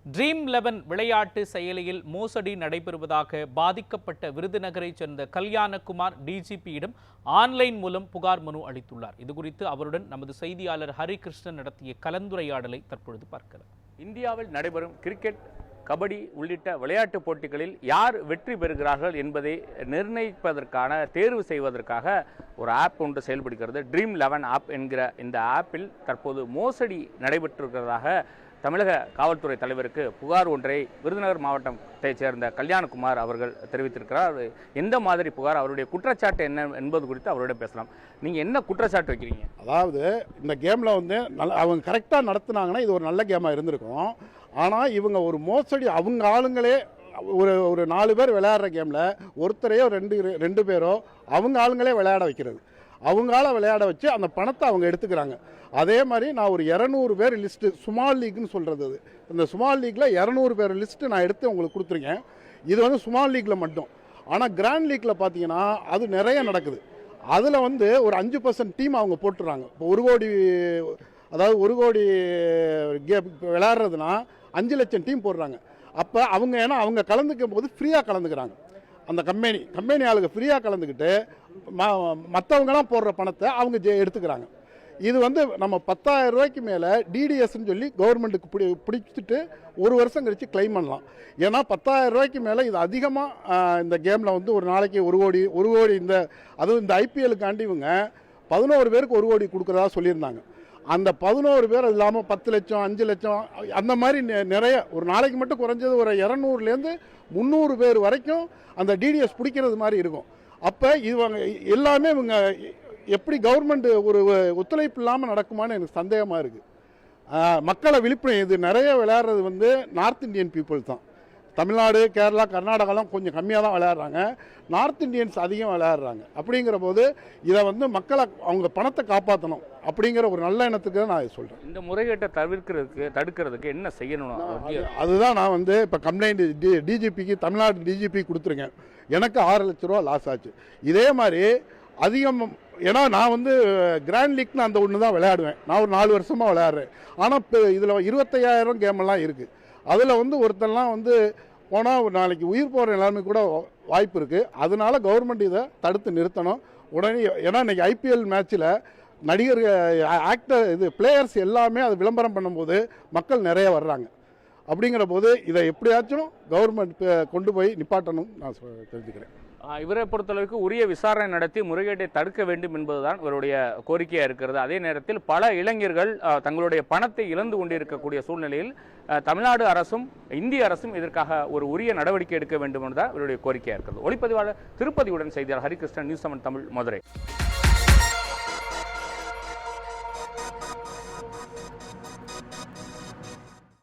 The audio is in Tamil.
Dream11 விளையாட்டு செயலியில் மோசடி நடைபெறுவதாக பாதிக்கப்பட்ட விருதுநகரைச் சேர்ந்த கல்யாணகுமார் டிஜிபியிடம் ஆன்லைன் மூலம் புகார் மனு அளித்துள்ளார். இதுகுறித்து அவருடன் நமது செய்தியாளர் ஹரிகிருஷ்ணன் நடத்திய கலந்துரையாடலை தற்பொழுது பார்க்கலாம். இந்தியாவில் நடைபெறும் கிரிக்கெட், கபடி உள்ளிட்ட விளையாட்டுப் போட்டிகளில் யார் வெற்றி பெறுகிறார்கள் என்பதை நிர்ணயிப்பதற்கான தேர்வு செய்வதற்காக ஒரு ஆப் ஒன்று செயல்படுகிறது. Dream11 ஆப் என்கிற இந்த ஆப்பில் தற்போது மோசடி நடைபெற்றிருக்கிறதாக தமிழக காவல்துறை தலைவருக்கு புகார் ஒன்றை விருதுநகர் மாவட்டத்தைச் சேர்ந்த கல்யாணகுமார் அவர்கள் தெரிவித்திருக்கிறார். எந்த மாதிரி புகார், அவருடைய குற்றச்சாட்டு என்ன என்பது குறித்து அவரோட பேசலாம். நீங்கள் என்ன குற்றச்சாட்டு வைக்கிறீங்க? அதாவது இந்த கேமில் அவங்க கரெக்டாக நடத்துனாங்கன்னா இது ஒரு நல்ல கேமாக இருந்திருக்கும். ஆனால் இவங்க ஒரு மோசடி, அவங்க ஆளுங்களே ஒரு 4 பேர் விளையாடுற கேமில் ஒருத்தரையோ ரெண்டு பேரோ அவங்க ஆளுங்களே விளையாட வைக்கிறது. அவங்களால விளையாட வச்சு அந்த பணத்தை அவங்க எடுத்துக்கிறாங்க. அதே மாதிரி நான் ஒரு 200 பேர் லிஸ்ட்டு, ஸ்மால் லீக்னு சொல்கிறது, இந்த ஸ்மால் லீக்கில் 200 பேர் லிஸ்ட்டு நான் எடுத்து உங்களுக்கு கொடுத்துருக்கேன். இது ஸ்மால் லீக்கில் மட்டும். ஆனால் கிராண்ட் லீக்கில் பார்த்தீங்கன்னா அது நிறைய நடக்குது. அதில் ஒரு 5% டீம் அவங்க போட்டுறாங்க. இப்போ 1 கோடி, அதாவது 1 கோடி விளையாடுறதுனா 5 லட்சம் டீம் போடுறாங்க. அப்போ ஏன்னா அவங்க கலந்துக்கும் போது ஃப்ரீயாக கலந்துக்கிறாங்க. அந்த கம்பெனி ஆளுங்க ஃப்ரீயாக கலந்துக்கிட்டு மற்றவங்களாம் போடுற பணத்தை அவங்க எடுத்துக்கிறாங்க. இது நம்ம 10,000 ரூபாய்க்கு மேலே டிடிஎஸ்ன்னு சொல்லி கவர்மெண்ட்டுக்கு பிடிச்சிட்டு 1 வருஷம் கழித்து கிளைம் பண்ணலாம். ஏன்னா 10,000 ரூபாய்க்கு மேலே இது அதிகமாக இந்த கேமில் ஒரு நாளைக்கு 1 கோடி அதுவும் இந்த ஐபிஎலுக்காண்டி இவங்க 11 பேருக்கு 1 கோடி கொடுக்குறதா சொல்லியிருந்தாங்க. அந்த 11 பேர் இல்லாமல் 10 லட்சம், 5 லட்சம் அந்த மாதிரி நிறைய, ஒரு நாளைக்கு மட்டும் குறைஞ்சது ஒரு 200லேருந்து 300 பேர் வரைக்கும் அந்த டிடிஎஸ் பிடிக்கிறது மாதிரி இருக்கும். அப்போ இவங்க எல்லாமே இவங்க எப்படி கவர்மெண்ட் ஒரு ஒத்துழைப்பு இல்லாமல் நடக்குமான்னு எனக்கு சந்தேகமாக இருக்குது. மக்களை விழிப்புணர்வு, இது நிறைய விளையாடுறது நார்த் இந்தியன் பீப்புள் தான். தமிழ்நாடு, கேரளா, கர்நாடகாலாம் கொஞ்சம் கம்மியாக தான் விளையாடுறாங்க. நார்த் இந்தியன்ஸ் அதிகம் விளையாடுறாங்க. அப்படிங்கிற போது இதை மக்களை அவங்க பணத்தை காப்பாற்றணும் அப்படிங்கிற ஒரு நல்ல எண்ணத்துக்கு நான் சொல்கிறேன். இந்த முறைகேட்டை தடுக்கிறதுக்கு என்ன செய்யணும்? அதுதான் நான் இப்போ கம்ப்ளைண்ட் டிஜிபிக்கு, தமிழ்நாடு டிஜிபி கொடுத்துருக்கேன். எனக்கு 6 லட்ச ரூபா லாஸ் ஆச்சு. இதே மாதிரி அதிகம், ஏன்னா நான் கிராண்ட் லீக்னு அந்த ஒன்று தான் விளையாடுவேன். நான் ஒரு 4 வருஷமாக விளையாடுறேன். ஆனால் இப்போ இதில் 25,000 கேமெல்லாம் இருக்குது. அதில் ஒருத்தெல்லாம் போனால் ஒரு நாளைக்கு உயிர் போகிற எல்லாருமே கூட வாய்ப்பு இருக்குது. அதனால கவர்மெண்ட் இதை தடுத்து நிறுத்தணும் உடனே. ஏன்னா இன்றைக்கி ஐபிஎல் மேட்ச்சில் நடிகர்கள், ஆக்டர், பிளேயர்ஸ் எல்லாமே அதை விளம்பரம் பண்ணும்போது மக்கள் நிறைய வர்றாங்க. அப்படிங்கிற போது இதை எப்படியாச்சும் கவர்மெண்ட் கொண்டு போய் நிப்பாட்டணும் நான் தெரிஞ்சுக்கிறேன். இவரை பொறுத்தளவுக்கு உரிய விசாரணை நடத்தி முறைகேட்டை தடுக்க வேண்டும் என்பதுதான் இவருடைய கோரிக்கையாக இருக்கிறது. அதே நேரத்தில் பல இளைஞர்கள் தங்களுடைய பணத்தை இழந்து கொண்டிருக்கக்கூடிய சூழ்நிலையில் தமிழ்நாடு அரசும் இந்திய அரசும் இதற்காக ஒரு உரிய நடவடிக்கை எடுக்க வேண்டும் என்றுதான் இவருடைய கோரிக்கையாக இருக்கிறது. ஒளிப்பதிவாளர் திருப்பதியுடன் செய்தியாளர் ஹரிகிருஷ்ணன், நியூஸ் 7 தமிழ், மதுரை.